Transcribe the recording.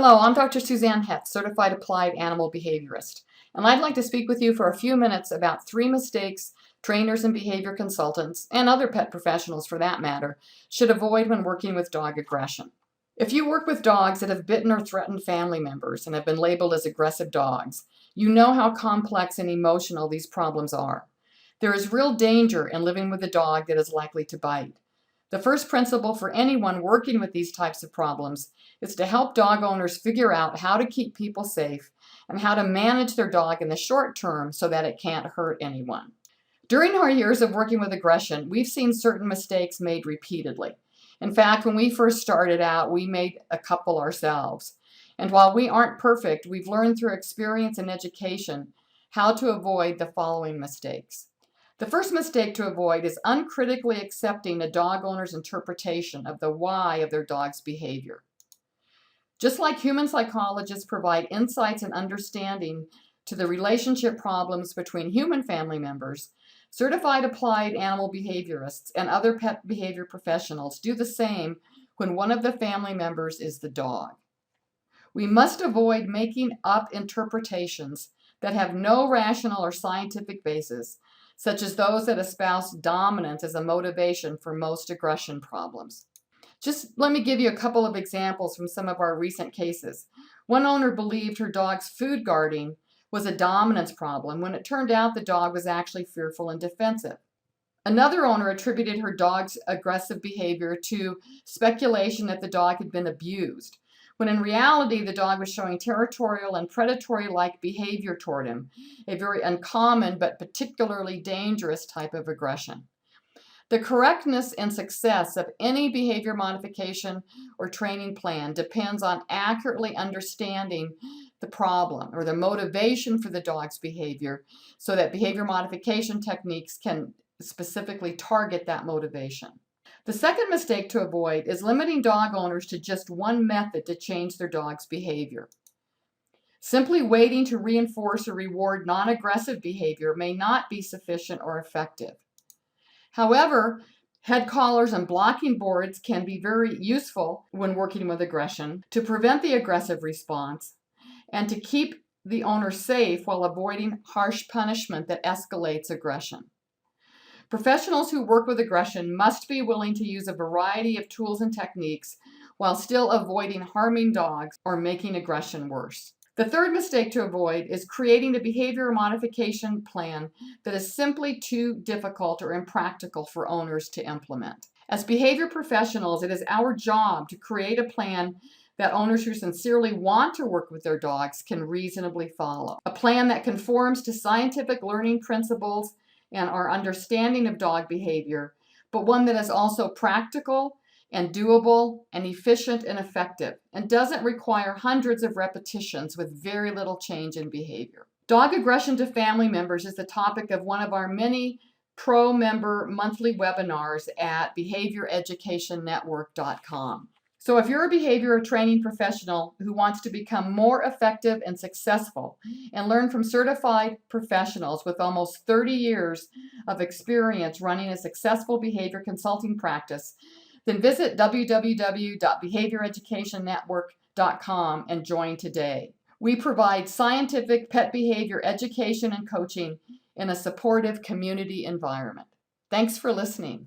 Hello, I'm Dr. Suzanne Hetz, Certified Applied Animal Behaviorist, and I'd like to speak with you for a few minutes about 3 mistakes trainers and behavior consultants, and other pet professionals for that matter, should avoid when working with dog aggression. If you work with dogs that have bitten or threatened family members and have been labeled as aggressive dogs, you know how complex and emotional these problems are. There is real danger in living with a dog that is likely to bite. The first principle for anyone working with these types of problems is to help dog owners figure out how to keep people safe and how to manage their dog in the short term so that it can't hurt anyone. During our years of working with aggression, we've seen certain mistakes made repeatedly. In fact, when we first started out, we made a couple ourselves. And while we aren't perfect, we've learned through experience and education how to avoid the following mistakes. The first mistake to avoid is uncritically accepting a dog owner's interpretation of the why of their dog's behavior. Just like human psychologists provide insights and understanding to the relationship problems between human family members, certified applied animal behaviorists and other pet behavior professionals do the same when one of the family members is the dog. We must avoid making up interpretations that have no rational or scientific basis, such as those that espouse dominance as a motivation for most aggression problems. Just let me give you a couple of examples from some of our recent cases. One owner believed her dog's food guarding was a dominance problem when it turned out the dog was actually fearful and defensive. Another owner attributed her dog's aggressive behavior to speculation that the dog had been abused, when in reality the dog was showing territorial and predatory-like behavior toward him, a very uncommon but particularly dangerous type of aggression. The correctness and success of any behavior modification or training plan depends on accurately understanding the problem or the motivation for the dog's behavior so that behavior modification techniques can specifically target that motivation. The second mistake to avoid is limiting dog owners to just one method to change their dog's behavior. Simply waiting to reinforce or reward non-aggressive behavior may not be sufficient or effective. However, head collars and blocking boards can be very useful when working with aggression to prevent the aggressive response and to keep the owner safe while avoiding harsh punishment that escalates aggression. Professionals who work with aggression must be willing to use a variety of tools and techniques while still avoiding harming dogs or making aggression worse. The third mistake to avoid is creating a behavior modification plan that is simply too difficult or impractical for owners to implement. As behavior professionals, it is our job to create a plan that owners who sincerely want to work with their dogs can reasonably follow. A plan that conforms to scientific learning principles and our understanding of dog behavior, but one that is also practical and doable and efficient and effective and doesn't require hundreds of repetitions with very little change in behavior. Dog aggression to family members is the topic of one of our many pro-member monthly webinars at behavioreducationnetwork.com. So if you're a behavior or training professional who wants to become more effective and successful and learn from certified professionals with almost 30 years of experience running a successful behavior consulting practice, then visit www.behavioreducationnetwork.com and join today. We provide scientific pet behavior education and coaching in a supportive community environment. Thanks for listening.